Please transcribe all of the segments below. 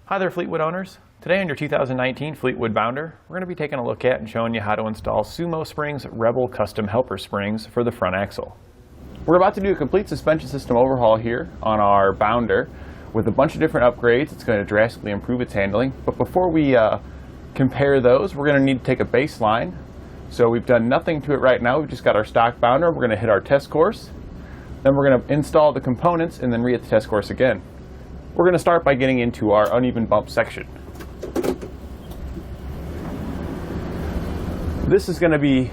Hi there, Fleetwood owners. Today on your 2019 Fleetwood Bounder, we're going to be taking a look at and showing you how to install SumoSprings Rebel Custom Helper Springs for the front axle. We're about to do a complete suspension system overhaul here on our Bounder with a bunch of different upgrades. It's going to drastically improve its handling. But before we compare those, we're going to need to take a baseline. So we've done nothing to it right now. We've just got our stock Bounder. We're going to hit our test course. Then we're going to install the components and then re-hit the test course again. We're going to start by getting into our uneven bump section. This is going to be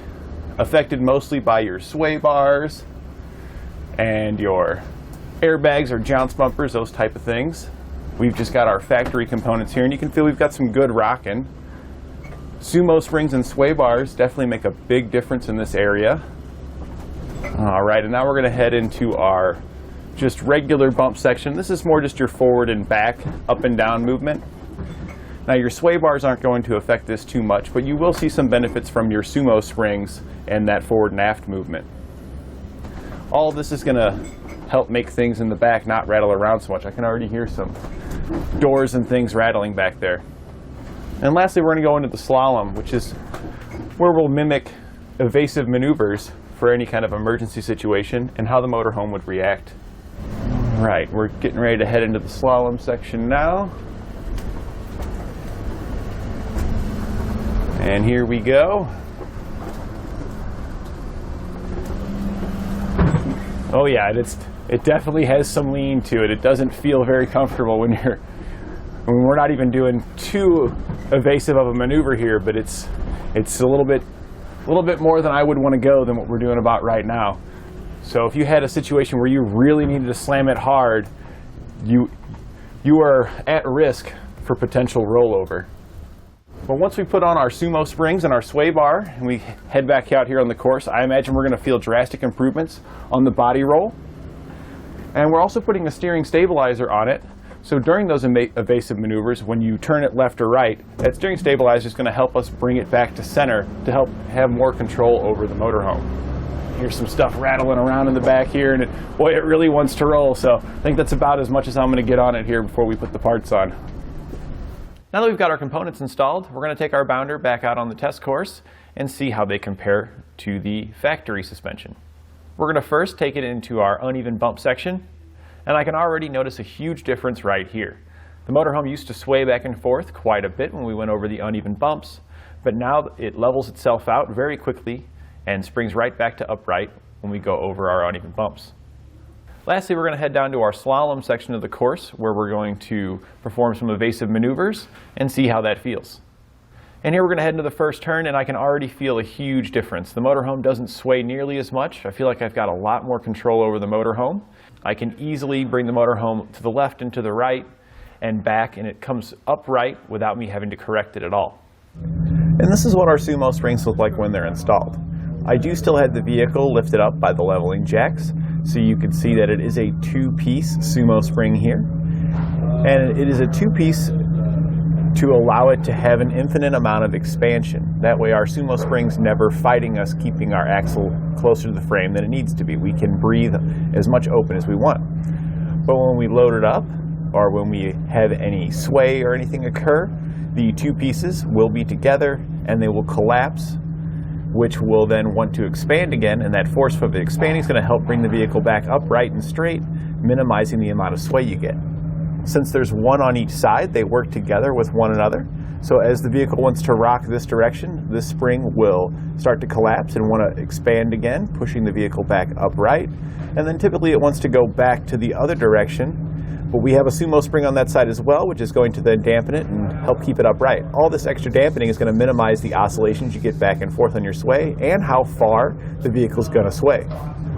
affected mostly by your sway bars and your airbags or jounce bumpers, those type of things. We've just got our factory components here, and you can feel we've got some good rocking. Sumo springs and sway bars definitely make a big difference in this area. All right, and now we're going to head into our just regular bump section. This is more just your forward and back, up and down movement. Now your sway bars aren't going to affect this too much, but you will see some benefits from your Sumo springs and that forward and aft movement. All of this is going to help make things in the back not rattle around so much. I can already hear some doors and things rattling back there. And lastly, we're going to go into the Slalom, which is where we'll mimic evasive maneuvers for any kind of emergency situation and how the motorhome would react. Right, we're getting ready to head into the Slalom section now. And here we go. Oh yeah, it definitely has some lean to it. It doesn't feel very comfortable when we're not even doing too evasive of a maneuver here, but it's a little bit more than I would want to go than what we're doing about right now. So if you had a situation where you really needed to slam it hard, you are at risk for potential rollover. But once we put on our Sumo springs and our sway bar and we head back out here on the course, I imagine we're going to feel drastic improvements on the body roll. And we're also putting a steering stabilizer on it. So during those evasive maneuvers, when you turn it left or right, that steering stabilizer is going to help us bring it back to center to help have more control over the motorhome. Here's some stuff rattling around in the back here, and boy, it really wants to roll. So I think that's about as much as I'm going to get on it here before we put the parts on. Now that we've got our components installed, we're going to take our Bounder back out on the test course and see how they compare to the factory suspension. We're going to first take it into our uneven bump section, and I can already notice a huge difference right here. The motorhome used to sway back and forth quite a bit when we went over the uneven bumps, but now it levels itself out very quickly and springs right back to upright when we go over our uneven bumps. Lastly, we're going to head down to our Slalom section of the course where we're going to perform some evasive maneuvers and see how that feels. And here we're going to head into the first turn, and I can already feel a huge difference. The motorhome doesn't sway nearly as much. I feel like I've got a lot more control over the motorhome. I can easily bring the motorhome to the left and to the right and back, and it comes upright without me having to correct it at all. And this is what our Sumo springs look like when they're installed. I do still have the vehicle lifted up by the leveling jacks, so you can see that it is a two-piece Sumo spring here. And it is a two-piece to allow it to have an infinite amount of expansion. That way our Sumo springs never fighting us keeping our axle closer to the frame than it needs to be. We can breathe as much open as we want. But when we load it up, or when we have any sway or anything occur, the two pieces will be together and they will collapse, which will then want to expand again, and that force from the expanding is going to help bring the vehicle back upright and straight, minimizing the amount of sway you get. Since there's one on each side, they work together with one another. So as the vehicle wants to rock this direction, this spring will start to collapse and want to expand again, pushing the vehicle back upright. And then typically it wants to go back to the other direction. But we have a Sumo spring on that side as well, which is going to then dampen it and help keep it upright. All this extra dampening is going to minimize the oscillations you get back and forth on your sway and how far the vehicle's going to sway.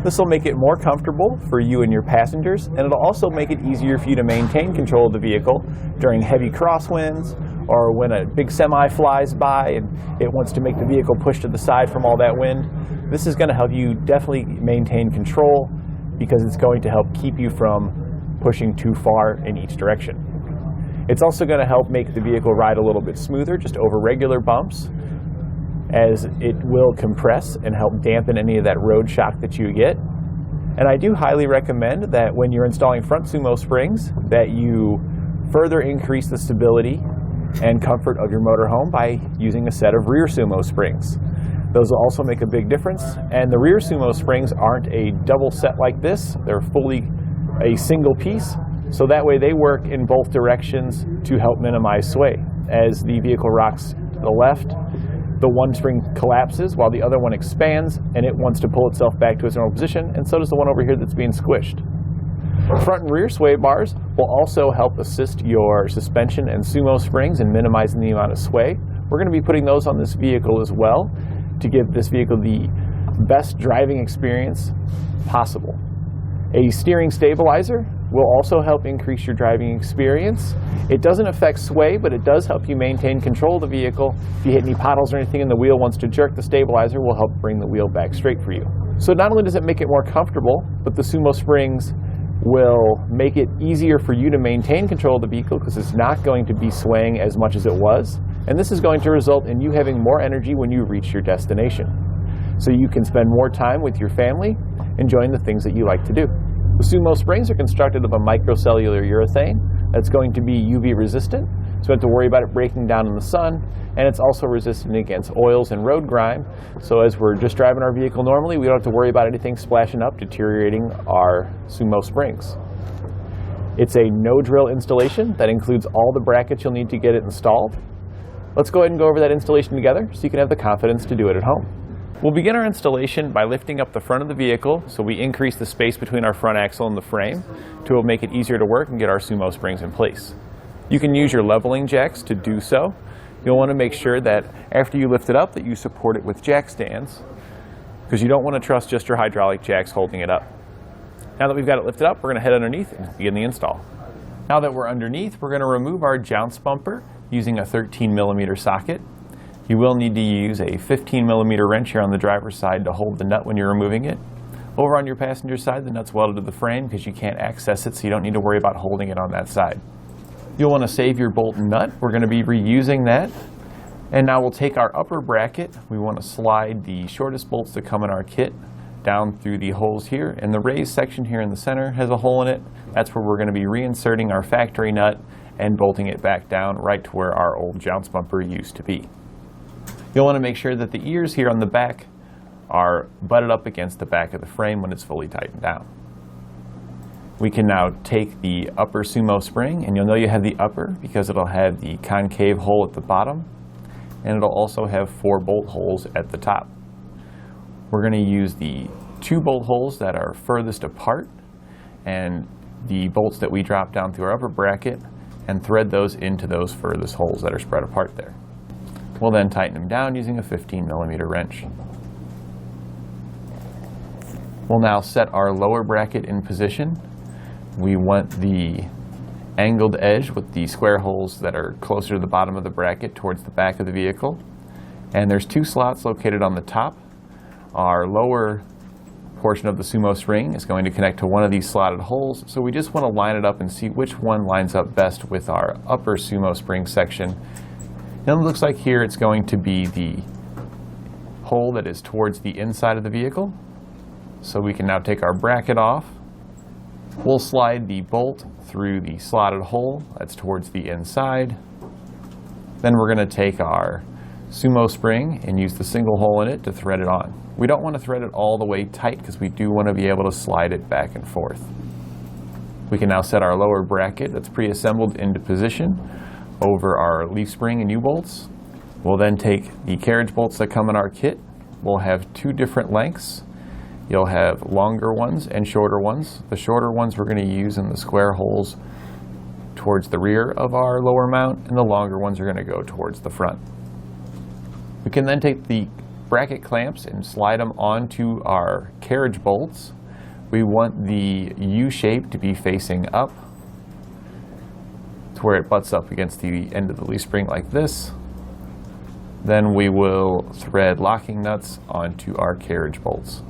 This will make it more comfortable for you and your passengers, and it'll also make it easier for you to maintain control of the vehicle during heavy crosswinds or when a big semi flies by and it wants to make the vehicle push to the side from all that wind. This is going to help you definitely maintain control because it's going to help keep you from pushing too far in each direction. It's also going to help make the vehicle ride a little bit smoother just over regular bumps, as it will compress and help dampen any of that road shock that you get. And I do highly recommend that when you're installing front Sumo springs that you further increase the stability and comfort of your motorhome by using a set of rear Sumo springs. Those will also make a big difference, and the rear Sumo springs aren't a double set like this. They're fully a single piece, so that way they work in both directions to help minimize sway. As the vehicle rocks to the left, the one spring collapses while the other one expands, and it wants to pull itself back to its normal position, and so does the one over here that's being squished. Front and rear sway bars will also help assist your suspension and Sumo springs in minimizing the amount of sway. We're going to be putting those on this vehicle as well to give this vehicle the best driving experience possible. A steering stabilizer will also help increase your driving experience. It doesn't affect sway, but it does help you maintain control of the vehicle. If you hit any potholes or anything and the wheel wants to jerk, the stabilizer will help bring the wheel back straight for you. So not only does it make it more comfortable, but the Sumo springs will make it easier for you to maintain control of the vehicle because it's not going to be swaying as much as it was. And this is going to result in you having more energy when you reach your destination. So you can spend more time with your family enjoying the things that you like to do. The Sumo springs are constructed of a microcellular urethane that's going to be UV resistant, so you don't have to worry about it breaking down in the sun, and it's also resistant against oils and road grime, so as we're just driving our vehicle normally, we don't have to worry about anything splashing up, deteriorating our Sumo springs. It's a no-drill installation that includes all the brackets you'll need to get it installed. Let's go ahead and go over that installation together so you can have the confidence to do it at home. We'll begin our installation by lifting up the front of the vehicle so we increase the space between our front axle and the frame to make it easier to work and get our Sumo springs in place. You can use your leveling jacks to do so. You'll want to make sure that after you lift it up that you support it with jack stands because you don't want to trust just your hydraulic jacks holding it up. Now that we've got it lifted up, we're going to head underneath and begin the install. Now that we're underneath, we're going to remove our jounce bumper using a 13mm socket. You will need to use a 15mm wrench here on the driver's side to hold the nut when you're removing it. Over on your passenger side, the nut's welded to the frame because you can't access it, so you don't need to worry about holding it on that side. You'll want to save your bolt and nut. We're going to be reusing that. And now we'll take our upper bracket. We want to slide the shortest bolts that come in our kit down through the holes here. And the raised section here in the center has a hole in it. That's where we're going to be reinserting our factory nut and bolting it back down right to where our old jounce bumper used to be. You'll want to make sure that the ears here on the back are butted up against the back of the frame when it's fully tightened down. We can now take the upper Sumo spring, and you'll know you have the upper because it'll have the concave hole at the bottom, and it'll also have 4 bolt holes at the top. We're going to use the 2 bolt holes that are furthest apart and the bolts that we drop down through our upper bracket and thread those into those furthest holes that are spread apart there. We'll then tighten them down using a 15mm wrench. We'll now set our lower bracket in position. We want the angled edge with the square holes that are closer to the bottom of the bracket towards the back of the vehicle. And there's 2 slots located on the top. Our lower portion of the Sumo spring is going to connect to one of these slotted holes, so we just want to line it up and see which one lines up best with our upper Sumo spring section. And it looks like here it's going to be the hole that is towards the inside of the vehicle. So we can now take our bracket off. We'll slide the bolt through the slotted hole that's towards the inside. Then we're going to take our Sumo spring and use the single hole in it to thread it on. We don't want to thread it all the way tight because we do want to be able to slide it back and forth. We can now set our lower bracket that's pre-assembled into position over our leaf spring and U-bolts. We'll then take the carriage bolts that come in our kit. We'll have 2 different lengths. You'll have longer ones and shorter ones. The shorter ones we're going to use in the square holes towards the rear of our lower mount, and the longer ones are going to go towards the front. We can then take the bracket clamps and slide them onto our carriage bolts. We want the U shape to be facing up to where it butts up against the end of the leaf spring like this. Then we will thread locking nuts onto our carriage bolts.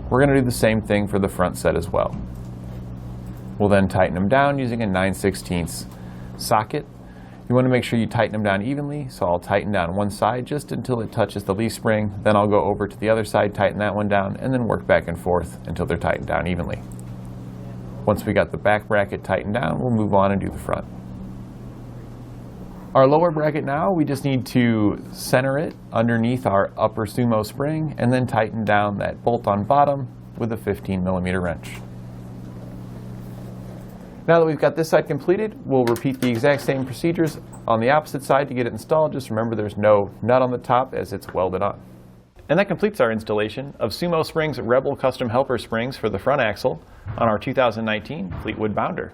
We're going to do the same thing for the front set as well. We'll then tighten them down using a 9/16 socket. You want to make sure you tighten them down evenly, so I'll tighten down one side just until it touches the leaf spring, then I'll go over to the other side, tighten that one down, and then work back and forth until they're tightened down evenly. Once we got the back bracket tightened down, we'll move on and do the front. Our lower bracket now, we just need to center it underneath our upper Sumo spring and then tighten down that bolt on bottom with a 15mm wrench. Now that we've got this side completed, we'll repeat the exact same procedures on the opposite side to get it installed. Just remember there's no nut on the top as it's welded on. And that completes our installation of SumoSprings Rebel Custom Helper Springs for the front axle on our 2019 Fleetwood Bounder.